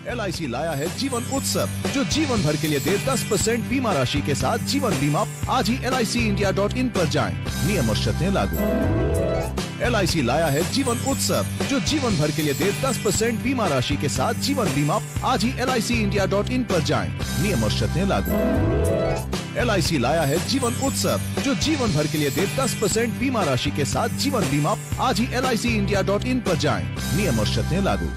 LIC लाया है जीवन उत्सव, जो जीवन भर के लिए दे 10% बीमा राशि के साथ जीवन बीमा। आज ही LICindia.in पर जाएं। नियम और शर्तें लागू। LIC लाया है जीवन उत्सव, जो जीवन भर के लिए दे 10% बीमा राशि के साथ जीवन बीमा। आज ही LICindia.in पर जाएं। नियम और शर्तें लागू। LIC लाया है जीवन उत्सव, जो जीवन भर के लिए दे 10% बीमा राशि के साथ जीवन बीमा। आज ही LICindia.in पर जाएं। नियम और शर्तें लागू।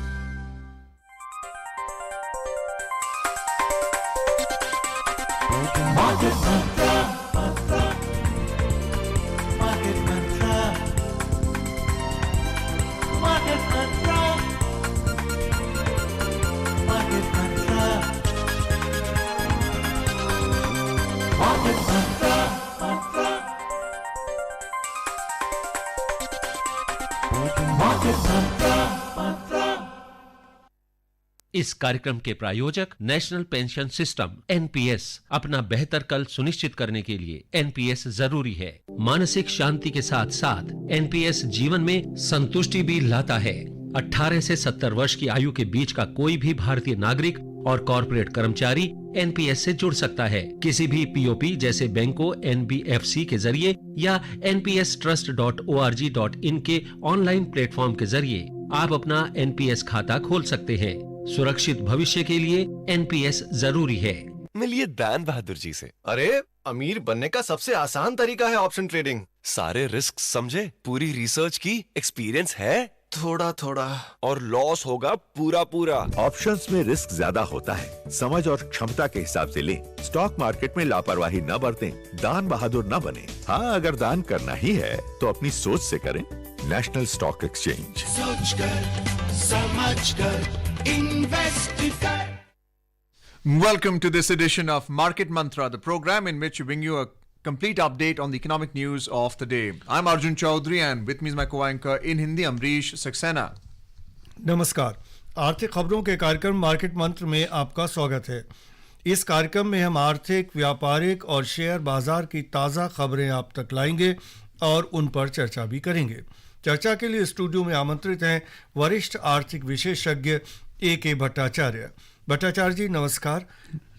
इस कार्यक्रम के प्रायोजक नेशनल पेंशन सिस्टम NPS। अपना बेहतर कल सुनिश्चित करने के लिए NPS जरूरी है। मानसिक शांति के साथ साथ NPS जीवन में संतुष्टि भी लाता है। 18 से 70 वर्ष की आयु के बीच का कोई भी भारतीय नागरिक और कॉर्पोरेट कर्मचारी NPS से जुड़ सकता है। किसी भी POP जैसे बैंकों, NBFC के जरिए या npstrust.org.in के ऑनलाइन प्लेटफॉर्म के जरिए आप अपना NPS खाता खोल सकते हैं। सुरक्षित भविष्य के लिए NPS जरूरी है। मिलिए दान बहादुर जी से। अरे, अमीर बनने का सबसे आसान तरीका है ऑप्शन ट्रेडिंग। सारे रिस्क समझे, पूरी रिसर्च की, एक्सपीरियंस है, थोड़ा थोड़ा और लॉस होगा पूरा पूरा। ऑप्शंस में रिस्क ज्यादा होता है, समझ और क्षमता के हिसाब से लें। स्टॉक मार्केट में लापरवाही न बरतें, दान बहादुर न बने। हाँ, अगर दान करना ही है तो अपनी सोच से करें। National stock exchange. सोच कर, समझ कर, इन्वेस्ट कर। Welcome to this edition of Market Mantra, the program in which we bring you a complete update on the economic news of the day. I'm Arjun Chaudhary and with me is my co-anchor in Hindi, Amrish Saxena. नमस्कार। आर्थिक खबरों के कार्यक्रम market मंत्र में आपका स्वागत है। इस कार्यक्रम में हम आर्थिक, व्यापारिक और शेयर बाजार की ताज़ा खबरें आप तक लाएंगे और उन पर चर्चा भी करेंगे। चर्चा के लिए स्टूडियो में आमंत्रित हैं वरिष्ठ आर्थिक विशेषज्ञ A.K. भट्टाचार्य। भट्टाचार्य जी नमस्कार।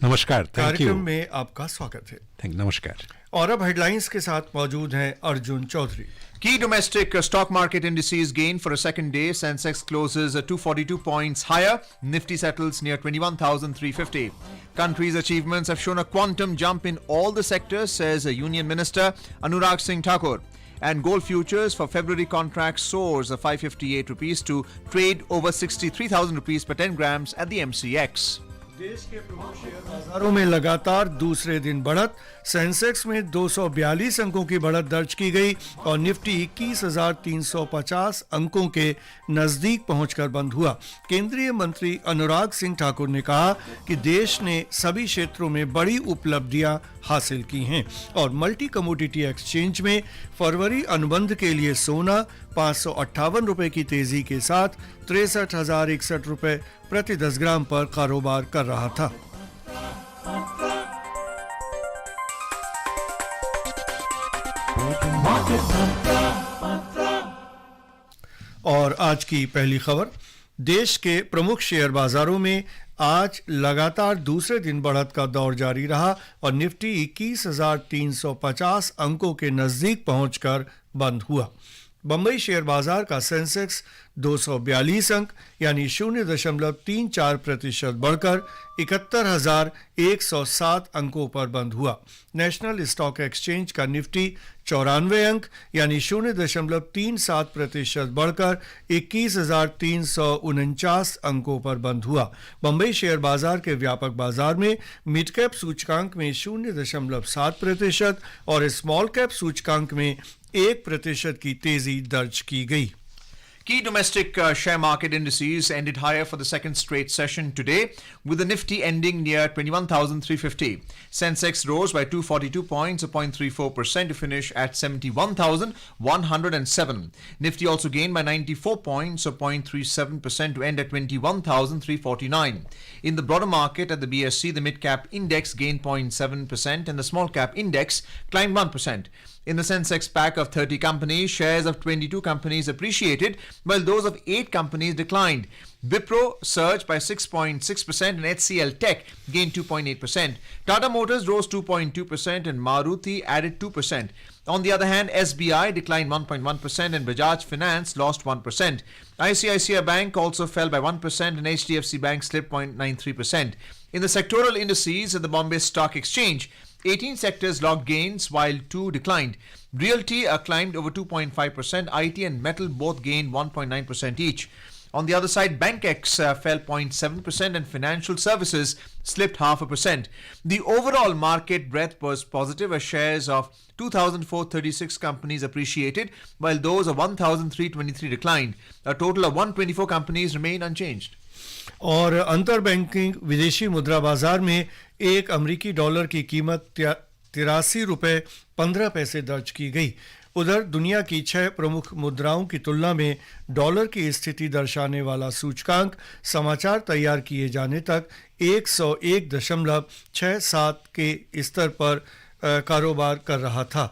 नमस्कार, कार्यक्रम में आपका स्वागत है। नमस्कार। और अब हेडलाइंस के साथ मौजूद हैं Arjun Chaudhary. Key domestic stock market indices gain for a second day. Sensex closes 242 points higher. Nifty settles near 21,350. Country's achievements have shown a quantum jump in all the sectors, says Union Minister Anurag Singh Thakur. And gold futures for February contract soars 558 rupees to trade over 63,000 rupees per 10 grams at the MCX. देश के प्रमुख share बाजारों में लगातार दूसरे दिन बढ़त। Sensex में 242 अंकों की बढ़त दर्ज की गई और निफ्टी 21,350 अंकों के नजदीक पहुंचकर बंद हुआ। केंद्रीय मंत्री अनुराग सिंह ठाकुर ने कहा कि देश ने सभी क्षेत्रों में बड़ी उपलब्धियां हासिल की हैं और मल्टी कमोडिटी एक्सचेंज में फरवरी अनुबंध के लिए सोना 558 रुपए की तेजी के साथ 63,061 रुपए प्रति 10 ग्राम पर कारोबार कर रहा था। और आज की पहली खबर, देश के प्रमुख शेयर बाजारों में आज लगातार दूसरे दिन बढ़त का दौर जारी रहा और निफ्टी 21,350 अंकों के नजदीक पहुंचकर बंद हुआ। बंबई शेयर बाजार का सेंसेक्स 242 अंक यानी 0.34% बढ़कर 71,107 अंकों पर बंद हुआ। नेशनल स्टॉक एक्सचेंज का निफ्टी 94 अंक यानी 0.37% बढ़कर 21,349 अंकों पर बंद हुआ। बंबई शेयर बाजार के व्यापक बाजार में मिड कैप सूचकांक में 0.7% और स्मॉल कैप सूचकांक में 1% की तेजी दर्ज की गई। Key domestic share market indices ended higher for the second straight session today, with the Nifty ending near 21,350. Sensex rose by 242 points, 0.34% to finish at 71,107. Nifty also gained by 94 points, 0.37% to end at 21,349. In the broader market at the BSE, the mid-cap index gained 0.7% and the small-cap index climbed 1%. In the Sensex pack of 30 companies, shares of 22 companies appreciated, while those of 8 companies declined. Wipro surged by 6.6% and HCL Tech gained 2.8%. Tata Motors rose 2.2% and Maruti added 2%. On the other hand, SBI declined 1.1% and Bajaj Finance lost 1%. ICICI Bank also fell by 1% and HDFC Bank slipped 0.93%. In the sectoral indices at the Bombay Stock Exchange, 18 sectors logged gains while 2 declined. Realty climbed over 2.5%. IT and metal both gained 1.9% each. On the other side, BankX fell 0.7% and financial services slipped 0.5%. The overall market breadth was positive as shares of 2,436 companies appreciated while those of 1,323 declined. A total of 124 companies remain unchanged. और अंतर banking विदेशी मुद्रा बाजार में एक अमरीकी dollar की कीमत 83 रुपये 15 पैसे दर्ज की गई। उधर दुनिया की 6 प्रमुख मुद्राओं की तुलना में डॉलर की स्थिति दर्शाने वाला सूचकांक समाचार तैयार किए जाने तक 101.67 के स्तर पर कारोबार कर रहा था।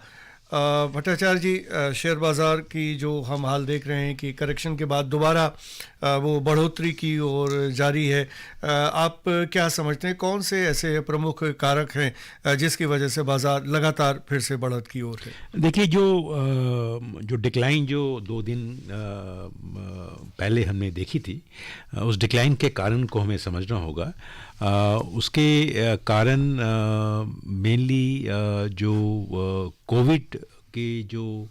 भट्टाचार्य जी, शेयर बाज़ार की जो हम हाल देख रहे हैं कि करेक्शन के बाद दोबारा वो बढ़ोतरी की ओर जारी है, आप क्या समझते हैं कौन से ऐसे प्रमुख कारक हैं जिसकी वजह से बाज़ार लगातार फिर से बढ़त की ओर है? देखिए, जो डिक्लाइन जो 2 दिन पहले हमने देखी थी, उस डिक्लाइन के कारण को हमें समझना होगा। उसके कारण मेनली जो कोविड के जो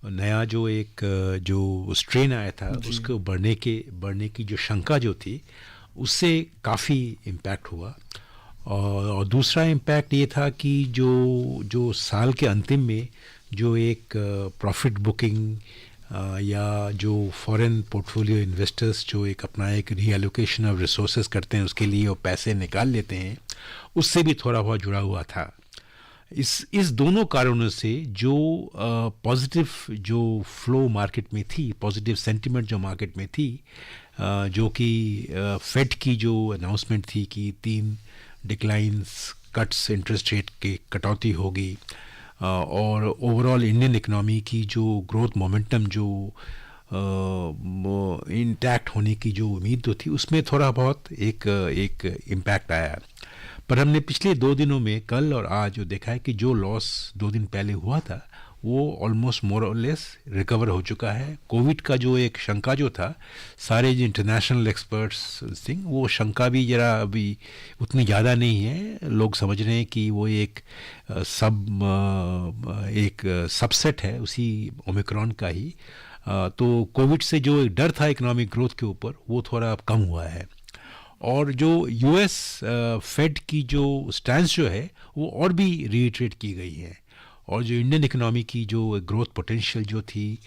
नया जो एक जो स्ट्रेन आया था उसको बढ़ने की जो शंका जो थी उससे काफ़ी इम्पैक्ट हुआ। और दूसरा इम्पैक्ट ये था कि जो साल के अंतिम में जो एक प्रॉफिट बुकिंग या जो फॉरेन पोर्टफोलियो इन्वेस्टर्स जो एक अपना एक रीएलोकेशन ऑफ रिसोर्सेज करते हैं उसके लिए वो पैसे निकाल लेते हैं, उससे भी थोड़ा बहुत जुड़ा हुआ था। इस दोनों कारणों से जो पॉजिटिव जो फ्लो मार्केट में थी, पॉजिटिव सेंटिमेंट जो मार्केट में थी, जो कि फेड की जो अनाउंसमेंट थी कि 3 डिक्लाइंस कट्स इंटरेस्ट रेट के कटौती होगी, और ओवरऑल इंडियन इकनॉमी की जो ग्रोथ मोमेंटम जो इंटैक्ट होने की जो उम्मीद तो थी, उसमें थोड़ा बहुत एक इम्पैक्ट आया। पर हमने पिछले 2 दिनों में कल और आज जो देखा है कि जो लॉस 2 दिन पहले हुआ था वो ऑलमोस्ट मोर और लेस रिकवर हो चुका है। कोविड का जो एक शंका जो था, सारे जो इंटरनेशनल एक्सपर्ट्स थिंक वो शंका भी जरा अभी उतनी ज़्यादा नहीं है। लोग समझ रहे हैं कि वो एक सबसेट है उसी ओमिक्रॉन का ही। तो कोविड से जो एक डर था इकोनॉमिक ग्रोथ के ऊपर वो थोड़ा अब कम हुआ है। और जो यूएस फेड की जो स्टैंस जो है वो और भी रीइटरेट की गई है, और जो इंडियन इकोनॉमी की जो ग्रोथ पोटेंशियल जो थी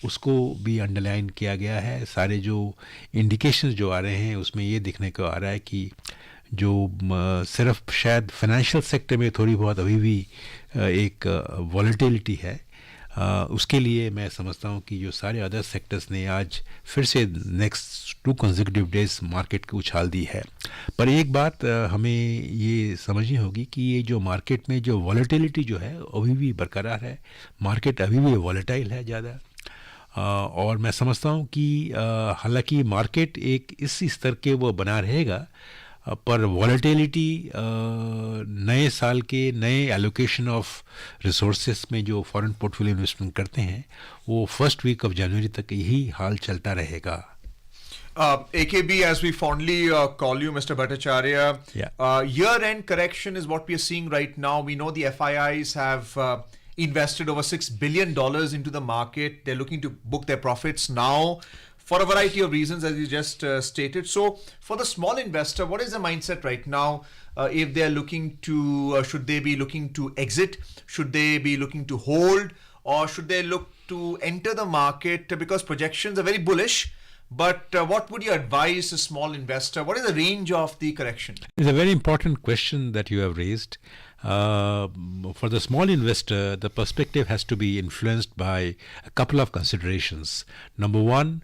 उसको भी अंडरलाइन किया गया है। सारे जो इंडिकेशंस जो आ रहे हैं उसमें ये दिखने को आ रहा है कि जो सिर्फ शायद फाइनेंशियल सेक्टर में थोड़ी बहुत अभी भी एक वॉलेटिलिटी है, उसके लिए मैं समझता हूँ कि जो सारे अदर सेक्टर्स ने आज फिर से नेक्स्ट 2 कंसेक्यूटिव डेज मार्केट को उछाल दी है। पर एक बात हमें ये समझनी होगी कि ये जो मार्केट में जो वॉलेटिलिटी जो है अभी भी बरकरार है, मार्केट अभी भी वॉलेटाइल है ज़्यादा। और मैं समझता हूँ कि हालांकि मार्केट एक इस स्तर के वो बना रहेगा, पर वॉलेटिलिटी नए साल के नए एलोकेशन ऑफ रिसोर्सेस में जो फॉरेन पोर्टफोलियो इन्वेस्टमेंट करते हैं वो फर्स्ट वीक ऑफ जनवरी तक यही हाल चलता रहेगा। AKB, as we fondly call you, Mr. Bhattacharya, year-end correction is what we are seeing right now. We know the FIIs have invested over $6 billion into the market. They're looking to book their profits now for a variety of reasons, as you just stated. So, for the small investor, what is the mindset right now? If they are looking to, should they be looking to exit? Should they be looking to hold? Or should they look to enter the market? Because projections are very bullish. But what would you advise a small investor? What is the range of the correction? It's a very important question that you have raised. For the small investor, the perspective has to be influenced by a couple of considerations. Number one,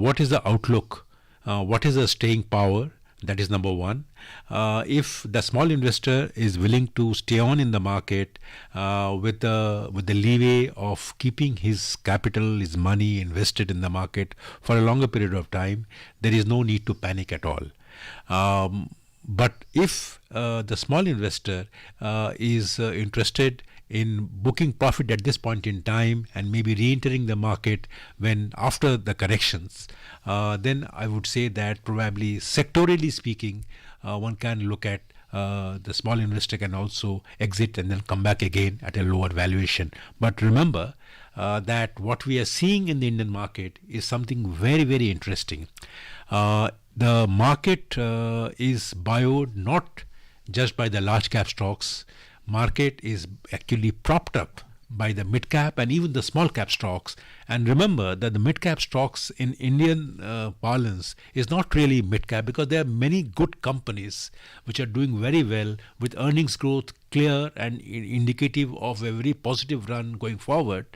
what is the outlook? What is the staying power? That is number one. If the small investor is willing to stay on in the market with the leeway of keeping his capital, his money invested in the market for a longer period of time, there is no need to panic at all. But if the small investor is interested in booking profit at this point in time and maybe re-entering the market when after the corrections, then I would say that probably sectorally speaking, one can look at the small investor can also exit and then come back again at a lower valuation. But remember that what we are seeing in the Indian market is something very, very interesting. The market is buoyed not just by the large cap stocks. Market is actually propped up by the mid cap and even the small cap stocks. And remember that the mid cap stocks in Indian parlance is not really mid cap, because there are many good companies which are doing very well with earnings growth clear and indicative of a very positive run going forward.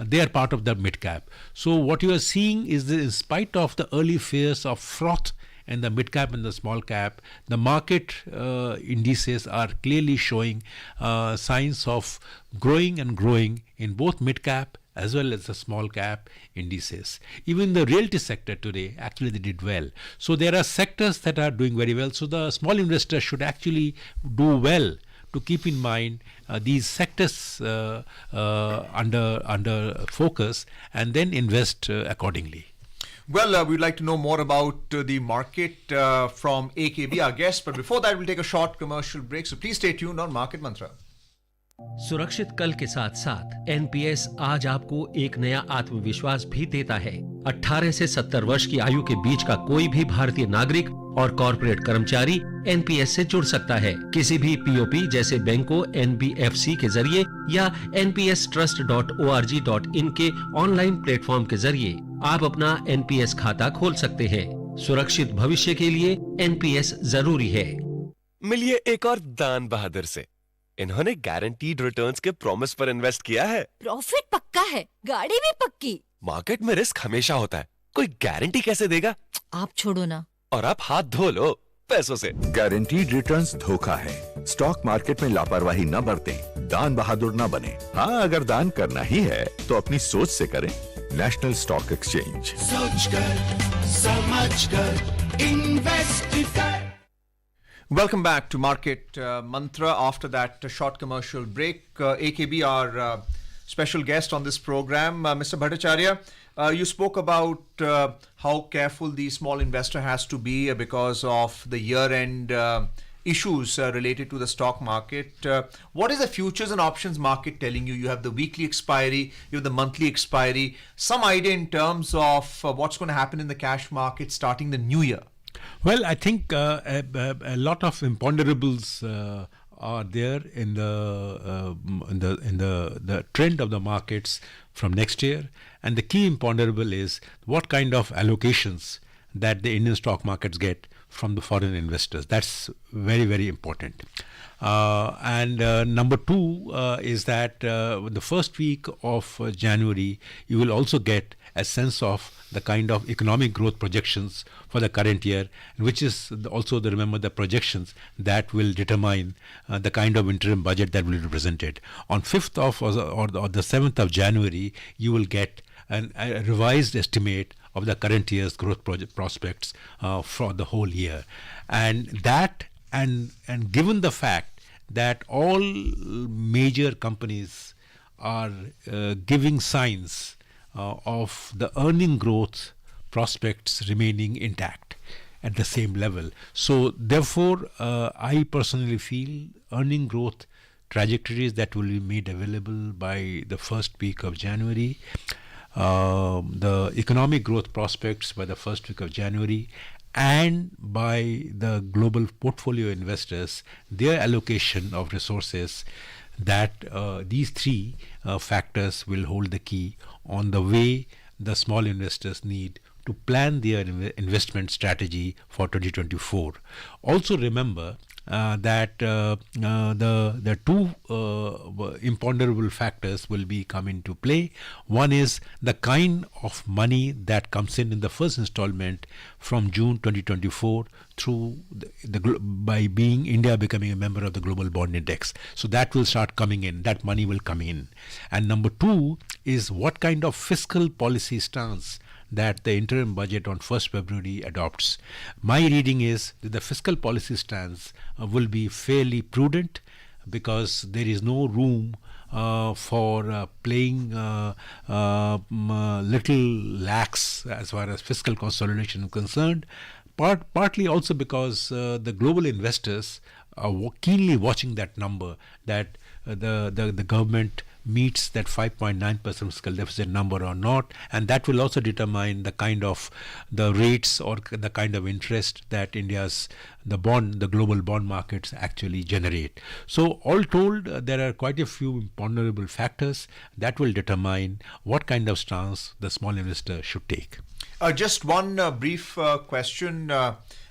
They are part of the mid cap. So what you are seeing is that in spite of the early fears of froth in the mid cap and the small cap, the market indices are clearly showing signs of growing and growing in both mid cap as well as the small cap indices. Even the realty sector today, actually they did well. So there are sectors that are doing very well. So the small investor should actually do well to keep in mind these sectors under focus and then invest accordingly. Well, we'd like to know more about the market from AKB, our guest. But before that, we'll take a short commercial break. So please stay tuned on Market Mantra. सुरक्षित कल के साथ साथ NPS आज आपको एक नया आत्मविश्वास भी देता है। 18 से 70 वर्ष की आयु के बीच का कोई भी भारतीय नागरिक और कॉर्पोरेट कर्मचारी एनपीएस से जुड़ सकता है। किसी भी पीओपी जैसे बैंकों, एनबीएफसी के जरिए या npstrust.org.in के ऑनलाइन प्लेटफॉर्म के जरिए आप अपना एनपीएस खाता खोल सकते हैं। सुरक्षित भविष्य के लिए एनपीएस जरूरी है। मिलिए एक और दान बहादुर से। इन्होंने गारंटीड रिटर्न्स के प्रॉमिस पर इन्वेस्ट किया है। प्रॉफिट पक्का है, गाड़ी भी पक्की। मार्केट में रिस्क हमेशा होता है, कोई गारंटी कैसे देगा? आप छोड़ो ना। और आप हाथ धो लो पैसों से। गारंटीड रिटर्न्स धोखा है। स्टॉक मार्केट में लापरवाही न बरतें, दान बहादुर न बने। हाँ, अगर दान करना ही है तो अपनी सोच से करें। National stock exchange. सोच कर, समझ कर, इन्वेस्ट कर। Welcome back to Market Mantra. After that short commercial break, AKB, our special guest on this program, Mr. Bhattacharya, you spoke about how careful the small investor has to be because of the year-end issues related to the stock market. What is the futures and options market telling you? You have the weekly expiry, you have the monthly expiry. Some idea in terms of what's going to happen in the cash market starting the new year? Well, I think a lot of imponderables are there in the trend of the markets from next year, and the key imponderable is what kind of allocations that the Indian stock markets get from the foreign investors. That's very, very important. And number two is that the first week of January, you will also get a sense of the kind of economic growth projections for the current year, which is also remember the projections that will determine the kind of interim budget that will be presented. On 5th of or the 7th of January, you will get a revised estimate of the current year's growth prospects for the whole year. And that and given the fact that all major companies are giving signs of the earning growth prospects remaining intact at the same level. So therefore, I personally feel earning growth trajectories that will be made available by the first week of January, the economic growth prospects by the first week of January, and by the global portfolio investors, their allocation of resources, that these three factors will hold the key on the way the small investors need to plan their investment strategy for 2024. Also remember that the two imponderable factors will be come into play. One is the kind of money that comes in the first installment from June 2024 through by being India becoming a member of the Global Bond Index. So that will start coming in. That money will come in. And number two is what kind of fiscal policy stance that the interim budget on 1st February adopts. My reading is that the fiscal policy stance will be fairly prudent, because there is no room for playing little lax as far as fiscal consolidation is concerned. Partly also because the global investors are keenly watching that number, that the government meets that 5.9% fiscal deficit number or not, and that will also determine the kind of the rates or the kind of interest that the global bond markets actually generate. So all told, there are quite a few imponderable factors that will determine what kind of stance the small investor should take. Just one brief question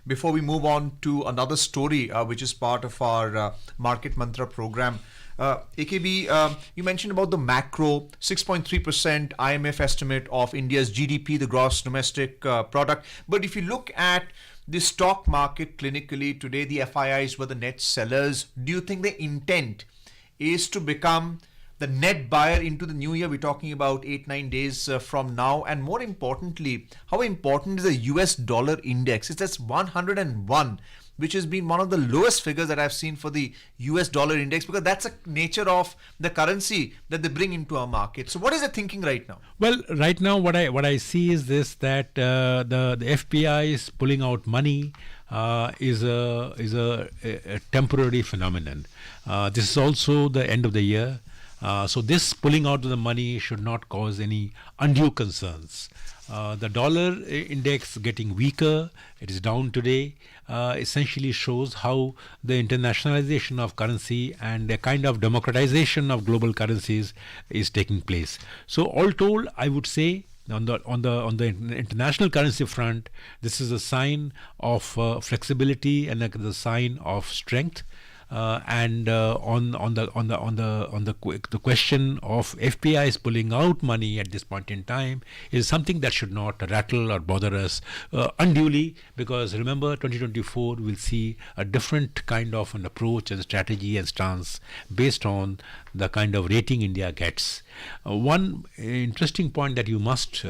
before we move on to another story, which is part of our Market Mantra program. AKB, you mentioned about the macro 6.3% IMF estimate of India's GDP, the gross domestic product. But if you look at the stock market clinically today, the FIIs were the net sellers. Do you think the intent is to become the net buyer into the new year? We're talking about 8-9 days from now. And more importantly, how important is the US dollar index? It's at 101, which has been one of the lowest figures that I've seen for the US dollar index, because that's the nature of the currency that they bring into our market. So what is the thinking right now? Well, right now what I see is this, that the FPI is pulling out money is a temporary phenomenon. This is also the end of the year. So this pulling out of the money should not cause any undue concerns. The dollar index getting weaker, it is down today, essentially shows how the internationalization of currency and a kind of democratization of global currencies is taking place. So all told, I would say on the international currency front, this is a sign of flexibility and a sign of strength. And on the question of FPIs pulling out money at this point in time is something that should not rattle or bother us unduly, because remember 2024 will see a different kind of an approach and strategy and stance based on the kind of rating India gets. One interesting point that you must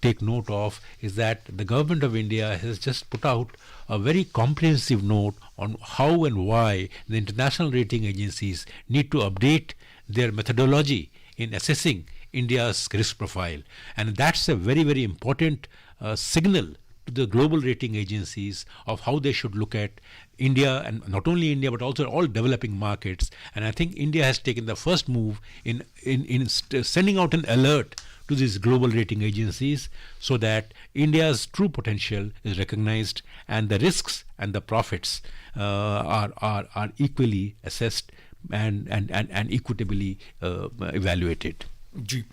take note of is that the government of India has just put out a very comprehensive note on how and why the international rating agencies need to update their methodology in assessing India's risk profile. And that's a very, very important signal to the global rating agencies of how they should look at India, and not only India but also all developing markets. And I think India has taken the first move in sending out an alert to these global rating agencies, so that India's true potential is recognized and the risks and the profits are equally assessed and equitably evaluated. जी,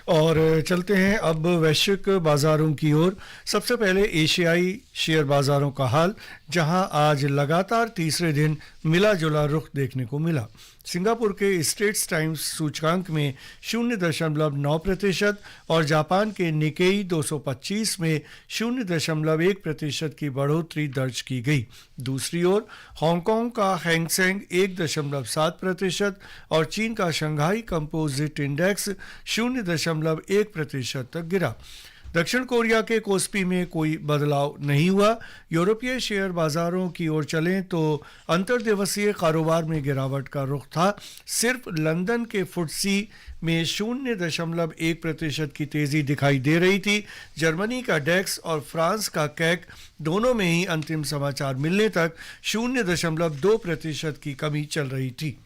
और चलते हैं अब वैश्विक बाजारों की ओर। सबसे पहले एशियाई शेयर बाजारों का हाल, जहां आज लगातार तीसरे दिन मिला जुला रुख देखने को मिला। सिंगापुर के स्ट्रेट्स टाइम्स सूचकांक में 0.9% और जापान के निकेई 225 में 0.1% की बढ़ोतरी दर्ज की गई। दूसरी ओर हांगकांग का हैंगसेंग 1.7% और चीन का शंघाई कंपोजिट इंडेक्स 0.1% तक गिरा। दक्षिण कोरिया के कोस्पी में कोई बदलाव नहीं हुआ। यूरोपीय शेयर बाजारों की ओर चलें तो अंतर्दिवसीय कारोबार में गिरावट का रुख था। सिर्फ लंदन के फुटसी में 0.1% की तेजी दिखाई दे रही थी। जर्मनी का डेक्स और फ्रांस का कैक दोनों में ही अंतिम समाचार मिलने तक 0.2% की कमी चल रही थी।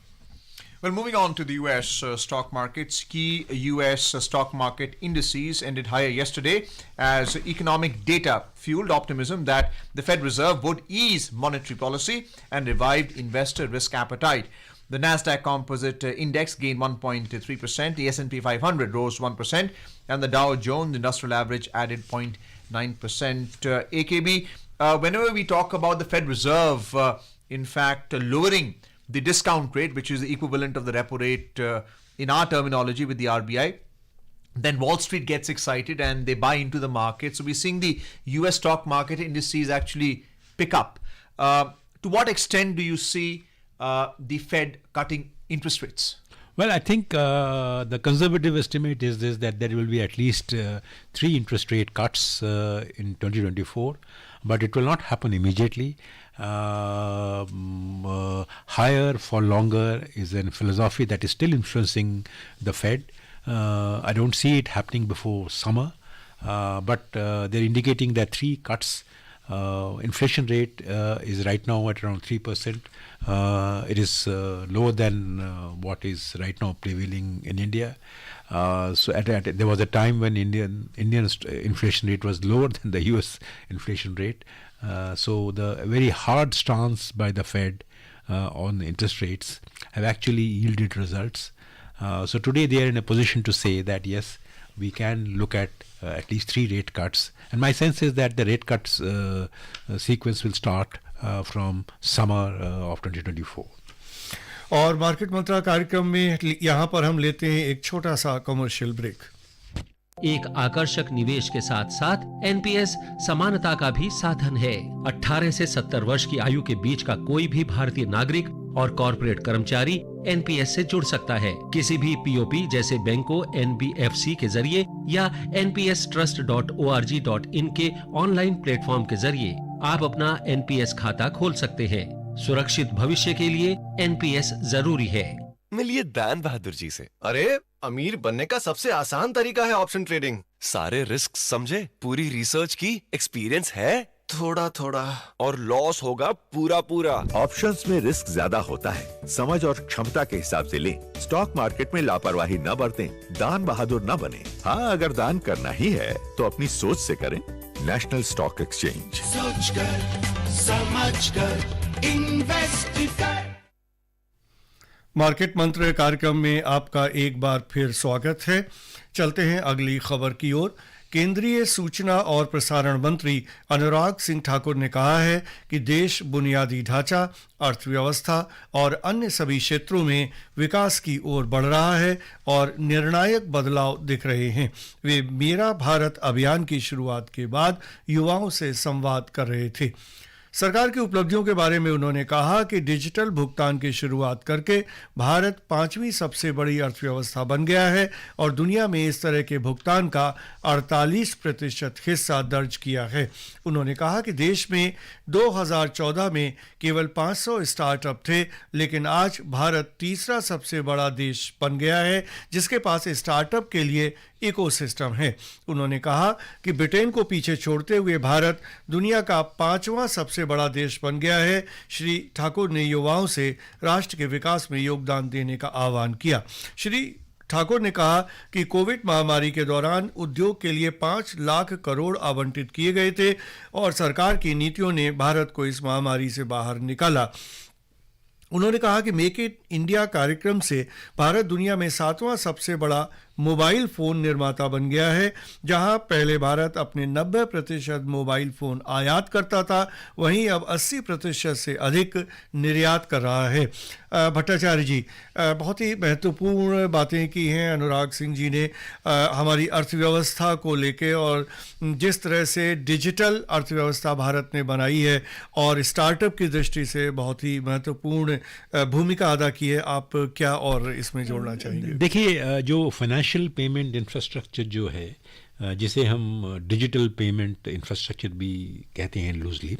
Well, moving on to the US stock markets, key US stock market indices ended higher yesterday as economic data fueled optimism that the Fed Reserve would ease monetary policy and revived investor risk appetite. The Nasdaq Composite Index gained 1.3%, the S&P 500 rose 1%, and the Dow Jones Industrial Average added 9%. AKB, whenever we talk about the Fed Reserve, in fact, lowering the discount rate, which is the equivalent of the repo rate in our terminology with the RBI, then Wall Street gets excited and they buy into the market. So we're seeing the US stock market indices actually pick up. To what extent do you see the Fed cutting interest rates? Well, I think the conservative estimate is this, that there will be at least 3 interest rate cuts in 2024, but it will not happen immediately. Higher for longer is a philosophy that is still influencing the Fed. I don't see it happening before summer, but they're indicating that 3 cuts. Inflation rate is right now at around 3%. It is lower than what is right now prevailing in India. So there was a time when Indian inflation rate was lower than the US inflation rate. So the very hard stance by the Fed on the interest rates have actually yielded results. So today they are in a position to say that yes, we can look at least 3 rate cuts, and my sense is that the rate cuts sequence will start from summer of 2024. और market मंत्रा कार्यक्रम में यहाँ पर हम लेते हैं एक छोटा सा कमर्शियल ब्रेक. एक आकर्षक निवेश के साथ साथ एनपीएस समानता का भी साधन है. 18 से 70 वर्ष की आयु के बीच का कोई भी भारतीय नागरिक और कॉर्पोरेट कर्मचारी एनपीएस से जुड़ सकता है. किसी भी पीओपी जैसे बैंकों, एनबीएफसी के जरिए या npstrust.org.in के ऑनलाइन प्लेटफॉर्म के जरिए आप अपना एनपीएस खाता खोल सकते हैं. सुरक्षित भविष्य के लिए एनपीएस जरूरी है. मिलिए दान बहादुर जी से. अरे, अमीर बनने का सबसे आसान तरीका है ऑप्शन ट्रेडिंग. सारे रिस्क समझे, पूरी रिसर्च की, एक्सपीरियंस है, थोड़ा थोड़ा, और लॉस होगा पूरा पूरा. ऑप्शंस में रिस्क ज्यादा होता है, समझ और क्षमता के हिसाब से लें. स्टॉक मार्केट में लापरवाही न बरतें, दान बहादुर न बने. हाँ, अगर दान करना ही है तो अपनी सोच से करें. National stock exchange. सोच कर समझ कर इन्वेस्ट कर. मार्केट मंत्र कार्यक्रम में आपका एक बार फिर स्वागत है. चलते हैं अगली खबर की ओर. केंद्रीय सूचना और प्रसारण मंत्री अनुराग सिंह ठाकुर ने कहा है कि देश बुनियादी ढांचा, अर्थव्यवस्था और अन्य सभी क्षेत्रों में विकास की ओर बढ़ रहा है और निर्णायक बदलाव दिख रहे हैं. वे मेरा भारत अभियान की शुरुआत के बाद युवाओं से संवाद कर रहे थे. सरकार की उपलब्धियों के बारे में उन्होंने कहा कि डिजिटल भुगतान की शुरुआत करके भारत 5वीं सबसे बड़ी अर्थव्यवस्था बन गया है और दुनिया में इस तरह के भुगतान का 48% हिस्सा दर्ज किया है. उन्होंने कहा कि देश में 2014 में केवल 500 स्टार्टअप थे, लेकिन आज भारत तीसरा सबसे बड़ा देश बन गया है जिसके पास स्टार्टअप के लिए इकोसिस्टम है. उन्होंने कहा कि ब्रिटेन को पीछे छोड़ते हुए भारत दुनिया का 5वां सबसे बड़ा देश बन गया है. श्री ठाकुर ने युवाओं से राष्ट्र के विकास में योगदान देने का आह्वान किया. श्री ठाकुर ने कहा कि कोविड महामारी के दौरान उद्योग के लिए 5 लाख करोड़ आवंटित किए गए थे और सरकार की नीतियों ने भारत को इस महामारी से बाहर निकाला. उन्होंने कहा कि मेक इन इंडिया कार्यक्रम से भारत दुनिया में 7वां सबसे बड़ा मोबाइल फ़ोन निर्माता बन गया है. जहां पहले भारत अपने 90% मोबाइल फ़ोन आयात करता था, वहीं अब 80% से अधिक निर्यात कर रहा है. भट्टाचार्य जी, बहुत ही महत्वपूर्ण बातें की हैं अनुराग सिंह जी ने हमारी अर्थव्यवस्था को लेके, और जिस तरह से डिजिटल अर्थव्यवस्था भारत ने बनाई है और स्टार्टअप की दृष्टि से बहुत ही महत्वपूर्ण भूमिका अदा की है. आप क्या और इसमें जोड़ना चाहेंगे? देखिए, जो फाइनेंशियल पेमेंट इंफ्रास्ट्रक्चर जो है, जिसे हम डिजिटल पेमेंट इंफ्रास्ट्रक्चर भी कहते हैं लूजली,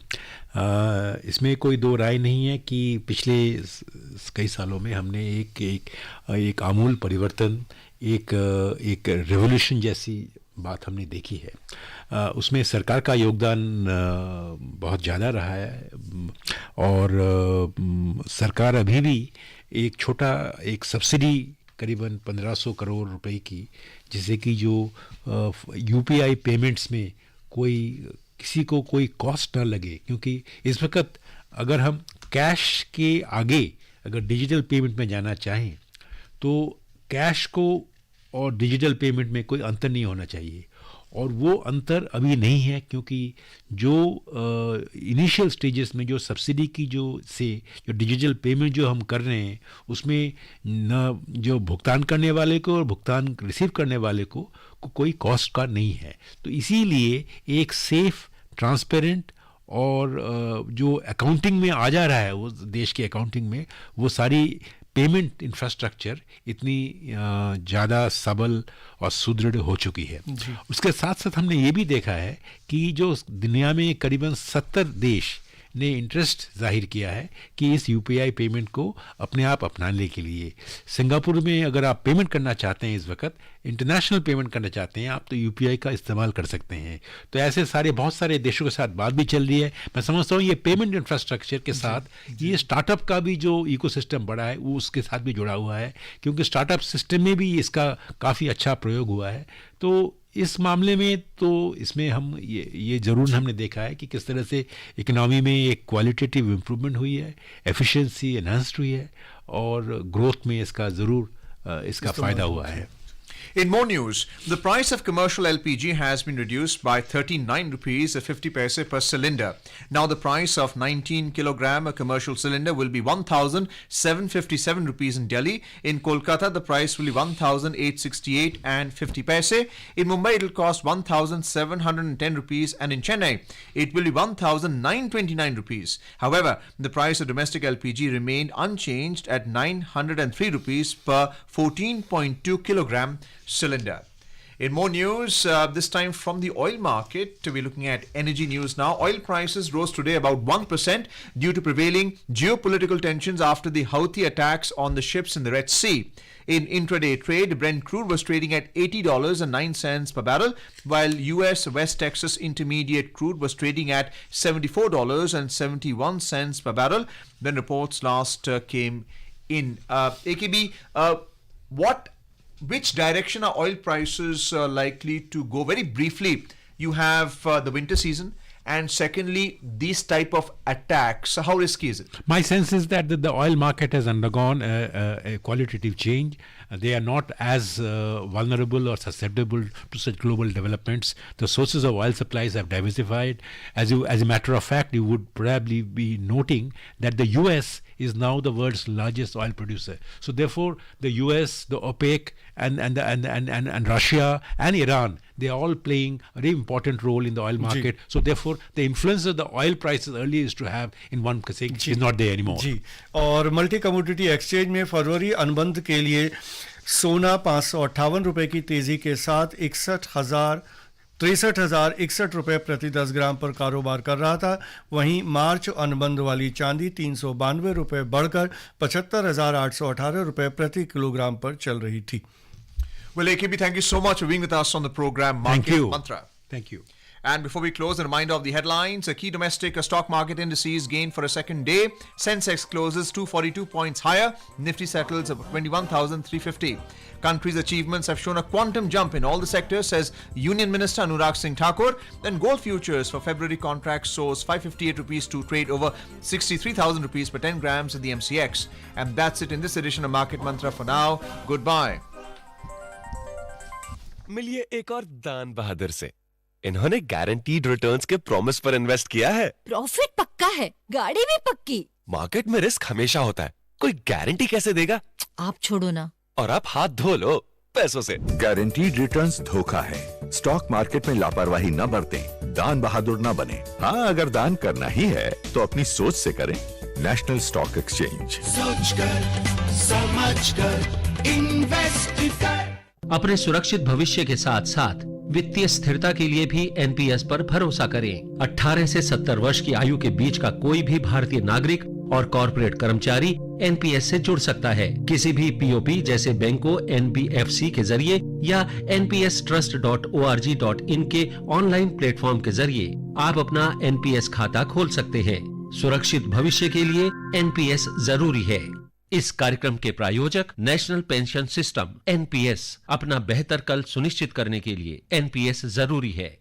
इसमें कोई दो राय नहीं है कि पिछले कई सालों में हमने एक आमूल परिवर्तन, एक रेवोल्यूशन जैसी बात हमने देखी है. उसमें सरकार का योगदान बहुत ज़्यादा रहा है और सरकार अभी भी एक सब्सिडी करीबन 1500 करोड़ रुपए की, जिससे कि जो यूपीआई पेमेंट्स में किसी को कोई कॉस्ट ना लगे, क्योंकि इस वक्त अगर हम कैश के आगे अगर डिजिटल पेमेंट में जाना चाहें तो कैश को और डिजिटल पेमेंट में कोई अंतर नहीं होना चाहिए. और वो अंतर अभी नहीं है, क्योंकि जो इनिशियल स्टेजेस में जो सब्सिडी की जो डिजिटल पेमेंट जो हम कर रहे हैं, उसमें न जो भुगतान करने वाले को और भुगतान रिसीव करने वाले को कोई कॉस्ट का नहीं है। तो इसीलिए एक सेफ, ट्रांसपेरेंट और जो अकाउंटिंग में आ जा रहा है, वो देश के अकाउंटिंग में वो सारी पेमेंट इंफ्रास्ट्रक्चर इतनी ज़्यादा सबल और सुदृढ़ हो चुकी है। उसके साथ साथ हमने ये भी देखा है कि जो दुनिया में करीबन 70 देश ने इंटरेस्ट जाहिर किया है कि इस यूपीआई पेमेंट को अपने आप अपनाने के लिए। सिंगापुर में अगर आप पेमेंट करना चाहते हैं, इस वक्त इंटरनेशनल पेमेंट करना चाहते हैं आप, तो यूपीआई का इस्तेमाल कर सकते हैं। तो ऐसे बहुत सारे देशों के साथ बात भी चल रही है। मैं समझता हूँ ये पेमेंट इंफ्रास्ट्रक्चर के साथ ये स्टार्टअप का भी जो इकोसिस्टम बड़ा है वो उसके साथ भी जुड़ा हुआ है, क्योंकि स्टार्टअप सिस्टम में भी इसका काफ़ी अच्छा प्रयोग हुआ है। तो इस मामले में तो इसमें हम ये ज़रूर हमने देखा है कि किस तरह से इकोनॉमी में एक क्वालिटेटिव इम्प्रूवमेंट हुई है, एफिशिएंसी एनहांस्ड हुई है, और ग्रोथ में इसका ज़रूर इसका फ़ायदा हुआ है। In more news, the price of commercial LPG has been reduced by 39 rupees 50 paise per cylinder. Now the price of 19 kilogram a commercial cylinder will be 1,757 rupees in Delhi. In Kolkata, the price will be 1,868 and 50 paise. In Mumbai, it will cost 1,710 rupees, and in Chennai, it will be 1,929 rupees. However, the price of domestic LPG remained unchanged at 903 rupees per 14.2 kilogram cylinder. In more news, this time from the oil market, we're looking at energy news now. Oil prices rose today about 1% due to prevailing geopolitical tensions after the Houthi attacks on the ships in the Red Sea. In intraday trade, Brent crude was trading at $80.09 per barrel, while US West Texas Intermediate crude was trading at $74.71 per barrel when reports last came in. AKB, which direction are oil prices likely to go? Very briefly, you have the winter season, and secondly, these type of attacks. How risky is it? My sense is that the oil market has undergone a qualitative change. They are not as vulnerable or susceptible to such global developments. The sources of oil supplies have diversified. As a matter of fact, you would probably be noting that the US is now the world's largest oil producer. So therefore, the US, the OPEC, and Russia and Iran, they are all playing a very important role in the oil market. So therefore, the influence of the oil prices earlier used to have in one percent is not there anymore. जी, और multi commodity exchange में फरवरी अनुबंध के लिए सोना 558 रुपए की तेजी के साथ 63,061 रुपए प्रति 10 ग्राम पर कारोबार कर रहा था। वहीं मार्च अनुबंध वाली चांदी 392 रुपए बढ़कर 75,818 रुपए प्रति किलोग्राम पर चल रही थी। Well, AKB, thank you so much for being with us on the program Market Mantra. Thank you. And before we close, a reminder of the headlines. A key domestic stock market indices gain for a second day. Sensex closes 242 points higher. Nifty settles at 21,350. Country's achievements have shown a quantum jump in all the sectors, says Union Minister Anurag Singh Thakur. Then gold futures for February contracts soars 558 rupees to trade over 63,000 rupees per 10 grams in the MCX. And that's it in this edition of Market Mantra for now. Goodbye. मिलिए एक और दान बहादुर से। इन्होंने guaranteed returns के promise पर invest किया है। प्रॉफिट पक्का है, गाड़ी भी पक्की। मार्केट में रिस्क हमेशा होता है, कोई गारंटी कैसे देगा? आप छोड़ो ना। और आप हाथ धो लो पैसों से। गारंटीड रिटर्न्स धोखा है। स्टॉक मार्केट में लापरवाही न बरतें, दान बहादुर न बने। हाँ, अगर दान करना ही है तो अपनी सोच से करें। National stock exchange. सोच कर समझ कर इन्वेस्ट कर। अपने सुरक्षित भविष्य के साथ साथ वित्तीय स्थिरता के लिए भी एनपीएस पर भरोसा करें। 18 से 70 वर्ष की आयु के बीच का कोई भी भारतीय नागरिक और कॉर्पोरेट कर्मचारी एनपीएस से जुड़ सकता है। किसी भी पीओपी जैसे बैंकों, एनबीएफसी के जरिए या npstrust.org.in के ऑनलाइन प्लेटफॉर्म के जरिए आप अपना एनपीएस खाता खोल सकते हैं। सुरक्षित भविष्य के लिए एनपीएस जरूरी है। इस कार्यक्रम के प्रायोजक नेशनल पेंशन सिस्टम एनपीएस। अपना बेहतर कल सुनिश्चित करने के लिए एनपीएस जरूरी है।